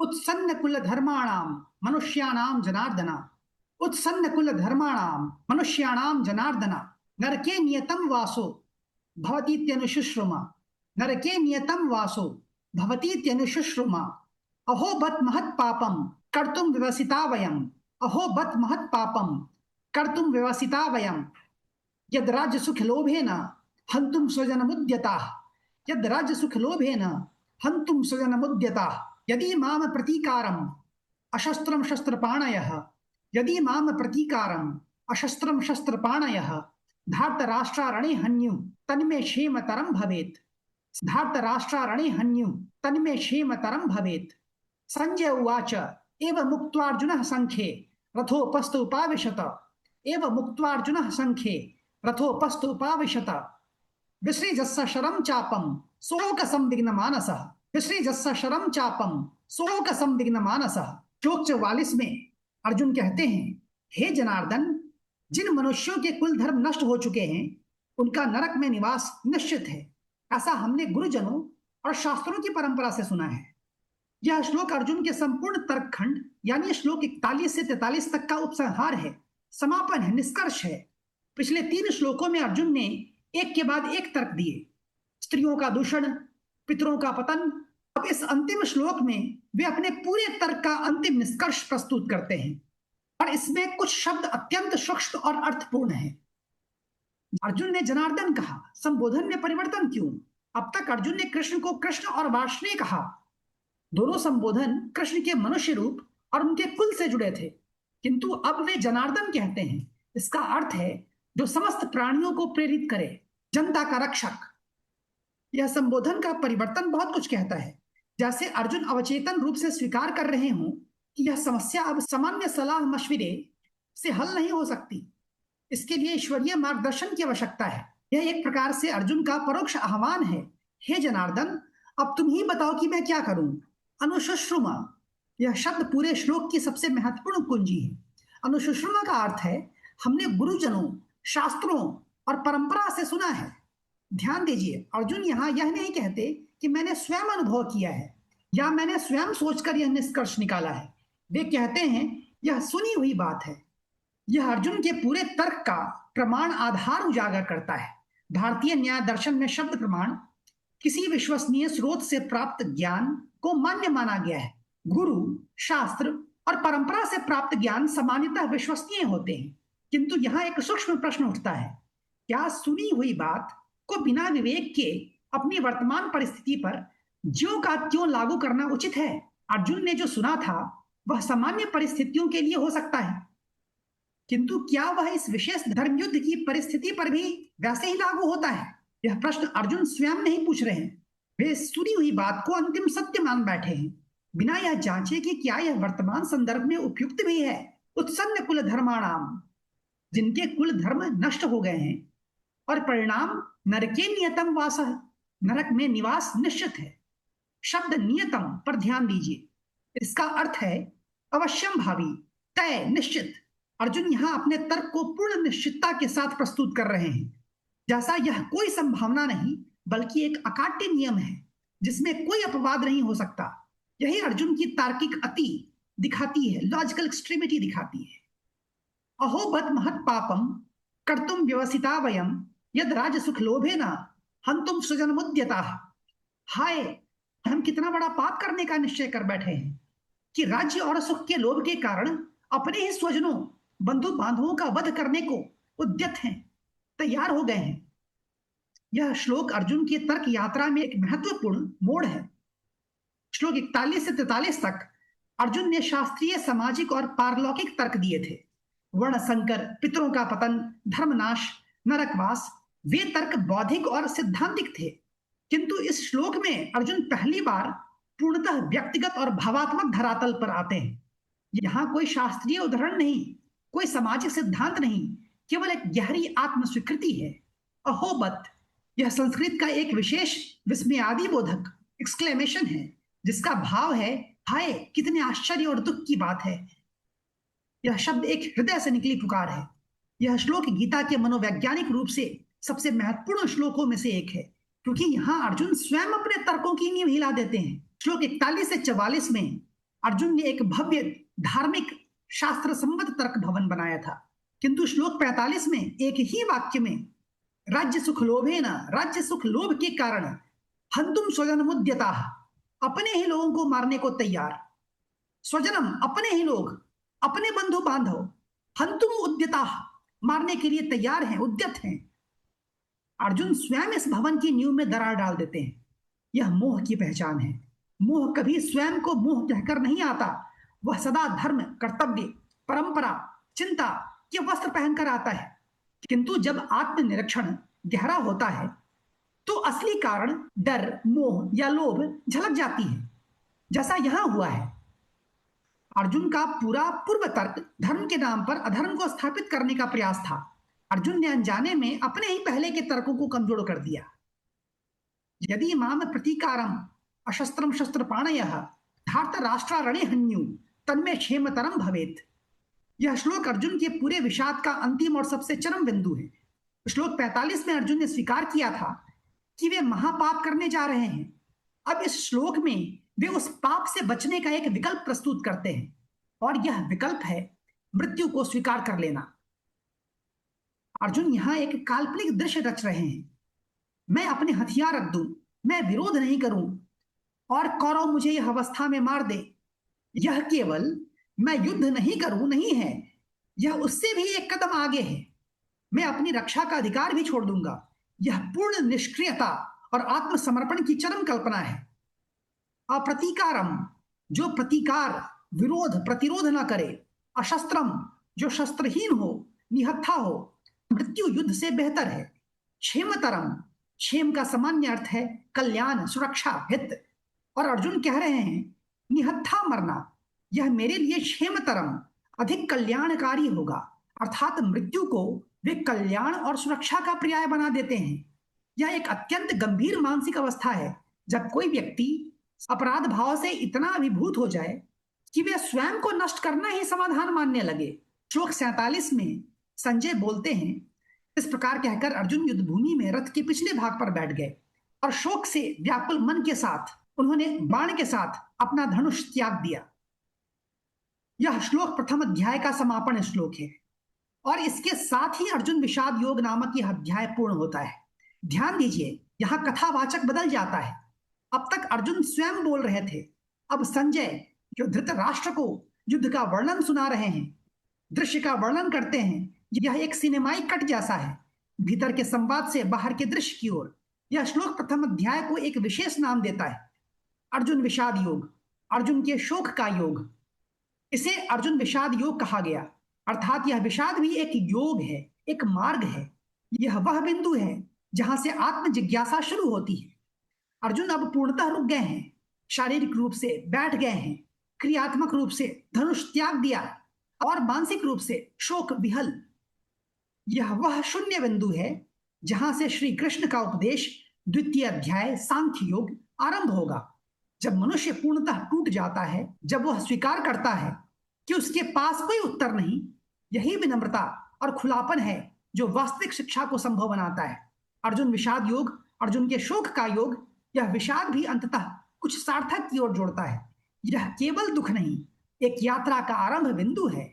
उत्सन्न कुल धर्माणाम मनुष्याणाम जनार्दना, उत्सन्न कुल धर्माणाम मनुष्याणाम जनार्दना, नरके नियतम वासो भवतीत्यनुशुश्रुमा, नरके नियतम वासो भवतीत्यनुशुश्रुमा, अहो बत महत् पापम कर्तुम विवसिता वयम, अहो बत महत् पापम कर्तुम विवसिता वयम, यद राज्य सुख लोभेन हंतुम स्वजनमुद्यताः, यद राज्य सुख लोभेन हंतुम स्वजनमुद्यताः, यदि माम प्रतीकारम अशस्त्रम शस्त्रपाणयः, यदि माम प्रतीकारम अशस्त्रम शस्त्रपाणयः धार्तराष्ट्रारणे हन्यु तन्मे क्षेमतरम भवेत्, धार्तराष्ट्रारणे हन्यु तन्मे क्षेमतरम भवेत्। संजय उवाच एव मुक्त्वार्जुनः संख्ये रथोपस्थोपाविशत, एव मुक्त्वार्जुनः संख्ये रथोपस्थोपाविशत, विसृजस्य शरं चापं शोक संविघ्न मानसः, विसृजस्य शरं चापं शोक संविघ्न मानसः। श्लोक 44 में अर्जुन कहते हैं, हे जनार्दन, जिन मनुष्यों के कुल धर्म नष्ट हो चुके हैं उनका नरक में निवास निश्चित है, ऐसा हमने गुरुजनों और शास्त्रों की परंपरा से सुना है। यह श्लोक अर्जुन के संपूर्ण तर्कखंड यानी श्लोक 41 से 43 तक का उपसंहार है, समापन है, निष्कर्ष है। पिछले 3 श्लोकों में अर्जुन ने एक के बाद एक तर्क दिए, स्त्रियों का दूषण, पितरों का पतन। अब इस अंतिम श्लोक में वे अपने पूरे तर्क का अंतिम निष्कर्ष प्रस्तुत करते हैं, और इसमें कुछ शब्द अत्यंत सूक्ष्म और अर्थपूर्ण हैं। अर्जुन ने जनार्दन कहा, संबोधन में परिवर्तन क्यों? अब तक अर्जुन ने कृष्ण को कृष्ण और वार्ष्णेय कहा। दोनों संबोधन कृष्ण के मनुष्य रूप और उनके कुल से जुड़े थे, किंतु अब वे जनार्दन कहते हैं। इसका अर्थ है जो समस्त प्राणियों को प्रेरित करे, जनता का रक्षक। यह संबोधन का परिवर्तन बहुत कुछ कहता है, जैसे अर्जुन अवचेतन रूप से स्वीकार कर रहे हों कि यह समस्या अब सामान्य सलाह मशविरे से हल नहीं हो सकती, इसके लिए ईश्वरीय मार्गदर्शन की आवश्यकता है। यह एक प्रकार से अर्जुन का परोक्ष आह्वान है, हे जनार्दन, अब तुम ही बताओ कि मैं क्या करूं। अनुशुश्रुमा, यह शब्द पूरे श्लोक की सबसे महत्वपूर्ण कुंजी है। अनुशुश्रुमा का अर्थ है हमने गुरुजनों, शास्त्रों और परंपरा से सुना है। ध्यान दीजिए, अर्जुन यहां यह नहीं कहते कि मैंने स्वयं अनुभव किया है या मैंने स्वयं सोचकर यह निष्कर्ष निकाला है। वे कहते हैं यह सुनी हुई बात है। यह अर्जुन के पूरे तर्क का प्रमाण आधार उजागर करता है। भारतीय न्याय दर्शन में शब्द प्रमाण किसी विश्वसनीय स्रोत से प्राप्त ज्ञान को मान्य माना गया है। गुरु, शास्त्र और परंपरा से प्राप्त ज्ञान सामान्यतः विश्वसनीय होते हैं, किंतु यहां एक सूक्ष्म प्रश्न उठता है, क्या सुनी हुई बात को बिना विवेक के अपनी वर्तमान परिस्थिति पर ज्यों का त्यों लागू करना उचित है? अर्जुन ने जो सुना था वह सामान्य परिस्थितियों के लिए हो सकता है, किंतु क्या वह इस विशेष धर्मयुद्ध की परिस्थिति पर भी वैसे ही लागू होता है? यह प्रश्न अर्जुन स्वयं नहीं पूछ रहे हैं, वे सुनी हुई बात को अंतिम सत्य मान बैठे हैं, बिना यह जांचे कि क्या यह वर्तमान संदर्भ में उपयुक्त भी है। उत्सन्न कुल धर्माणाम, जिनके कुल धर्म नष्ट हो गए हैं, और परिणाम नरके नियतम वासः, नरक में निवास निश्चित है। शब्द नियतम पर ध्यान दीजिए, इसका अर्थ है अवश्यम भावी, तय, निश्चित। अर्जुन यहां अपने तर्क को पूर्ण निश्चितता के साथ प्रस्तुत कर रहे हैं, जैसा यह कोई संभावना नहीं बल्कि एक अकाट्य नियम है जिसमें कोई अपवाद नहीं हो सकता। यही अर्जुन की तार्किक अति दिखाती है, लॉजिकल एक्सट्रीमिटी दिखाती है। अहो बत महत् पापम कर्तुम व्यवसिता वयम यद राज सुख लोभे न हंतुम सुजनमुद्यताः। हाय, हम कितना बड़ा पाप करने का निश्चय कर बैठे हैं कि राज्य और सुख के लोभ के कारण अपने ही स्वजनों, बंधु बांधवों का वध करने को उद्यत हैं, तैयार हो गए हैं। यह श्लोक अर्जुन की तर्क यात्रा में एक महत्वपूर्ण मोड़ है। श्लोक 41 से 43 तक अर्जुन ने शास्त्रीय, सामाजिक और पारलौकिक तर्क दिए थे। वर्ण संकर, पितरों का पतन, धर्मनाश, नरकवास, वे तर्क बौद्धिक और सिद्धांतिक थे, किंतु इस श्लोक में अर्जुन पहली बार पूर्णतः व्यक्तिगत और भावात्मक धरातल पर आते हैं। यहां कोई शास्त्रीय उदाहरण नहीं, कोई सामाजिक सिद्धांत नहीं, केवल एक गहरी आत्म स्वीकृति है। अहोबत, यह संस्कृत का एक विशेष विस्मयादि बोधक एक्सक्लेमेशन है, जिसका भाव है हाय, कितने आश्चर्य और दुख की बात है। यह शब्द एक हृदय से निकली पुकार है। यह श्लोक गीता के मनोवैज्ञानिक रूप से सबसे महत्वपूर्ण श्लोकों में से एक है, क्योंकि यहां अर्जुन स्वयं अपने तर्कों की नींव हिला देते हैं। श्लोक 41 से 44 में अर्जुन ने एक भव्य धार्मिक शास्त्र संबद्ध तर्क भवन बनाया था, किंतु श्लोक 45 में एक ही वाक्य में राज्य सुख लोभे न, राज्य सुख लोभ के कारण हंतुम स्वजन मुद्यता, अपने ही लोगों को मारने को तैयार, स्वजनम अपने ही लोग, अपने बंधु बांधव, हंतुम उद्यता मारने के लिए तैयार हैं, उद्यत हैं। अर्जुन स्वयं इस भवन की नींव में दरार डाल देते हैं। यह मोह की पहचान है। मोह कभी स्वयं को मोह कहकर नहीं आता, वह सदा धर्म, कर्तव्य, परंपरा, चिंता के वस्त्र पहनकर आता है। किंतु जब आत्मनिरीक्षण गहरा होता है तो असली कारण डर, मोह या लोभ झलक जाती है, जैसा यहां हुआ है। अर्जुन का पूरा पूर्व तर्क धर्म के नाम पर अधर्म को स्थापित करने का प्रयास था। अर्जुन ने अनजाने में अपने ही पहले के तर्कों को कमजोर कर दिया। यदि माम प्रतीकारम अशस्त्रम शस्त्र पाणयः धार्तराष्ट्रारणे हन्यु तन्मे क्षेमतरम भवेत। यह श्लोक अर्जुन के पूरे विषाद का अंतिम और सबसे चरम बिंदु है। श्लोक 45 में अर्जुन ने स्वीकार किया था कि वे महापाप करने जा रहे हैं। अब इस श्लोक में वे उस पाप से बचने का एक विकल्प प्रस्तुत करते हैं, और यह विकल्प है मृत्यु को स्वीकार कर लेना। अर्जुन यहां एक काल्पनिक दृश्य रच रहे हैं। मैं अपने हथियार रख दूं, मैं विरोध नहीं करूं और कौरव मुझे यह अवस्था में मार दे। यह केवल मैं युद्ध नहीं करूं नहीं है, यह उससे भी एक कदम आगे है। मैं अपनी रक्षा का अधिकार भी छोड़ दूंगा। यह पूर्ण निष्क्रियता और आत्मसमर्पण की चरम कल्पना है। अप्रतीकारम, जो प्रतिकार, विरोध, प्रतिरोध न करे। अशस्त्रम, जो शस्त्रहीन हो, निहत्था हो। मृत्यु युद्ध से बेहतर है। क्षेमतरम, क्षेम का सामान्य अर्थ है कल्याण, सुरक्षा, हित, और अर्जुन कह रहे हैं निहत्था मरना, यह मेरे लिए क्षेमतरम, अधिक कल्याणकारी होगा। अर्थात मृत्यु को वे कल्याण और सुरक्षा का पर्याय बना देते हैं। यह एक अत्यंत गंभीर मानसिक अवस्था है जब कोई व्यक्ति अपराध भाव से इतना अभिभूत हो जाए कि वे स्वयं को नष्ट करना ही समाधान मानने लगे। श्लोक 47 में संजय बोलते हैं, इस प्रकार कहकर अर्जुन युद्ध भूमि में रथ के पिछले भाग पर बैठ गए और शोक से व्याकुल मन के साथ उन्होंने बाण के साथ अपना धनुष त्याग दिया। यह श्लोक प्रथम अध्याय का समापन श्लोक है और इसके साथ ही अर्जुन विषाद योग नामक यह अध्याय पूर्ण होता है। ध्यान दीजिए, यहां कथावाचक बदल जाता है। अब तक अर्जुन स्वयं बोल रहे थे, अब संजय जो धृतराष्ट्र को युद्ध का वर्णन सुना रहे हैं, दृश्य का वर्णन करते हैं। यह एक सिनेमाई कट जैसा है, भीतर के संवाद से बाहर के दृश्य की ओर। यह श्लोक प्रथम अध्याय को एक विशेष नाम देता है, अर्जुन विषाद योग, अर्जुन के शोक का योग। इसे अर्जुन विषाद योग कहा गया, अर्थात यह विषाद भी एक योग है, एक मार्ग है। यह वह बिंदु है जहां से आत्म जिज्ञासा शुरू होती है। अर्जुन अब पूर्णतः रुक गए हैं, शारीरिक रूप से बैठ गए हैं, क्रियात्मक रूप से धनुष त्याग दिया और मानसिक रूप से शोक विहल। यह वह शून्य बिंदु है जहां से श्री कृष्ण का उपदेश द्वितीय अध्याय सांख्य योग आरंभ होगा। जब मनुष्य पूर्णतः टूट जाता है, जब वह स्वीकार करता है कि उसके पास कोई उत्तर नहीं, यही विनम्रता और खुलापन है जो वास्तविक शिक्षा को संभव बनाता है। अर्जुन विषाद योग, अर्जुन के शोक का योग, यह विषाद भी अंततः कुछ सार्थक की ओर जोड़ता है। यह केवल दुख नहीं, एक यात्रा का आरंभ बिंदु है।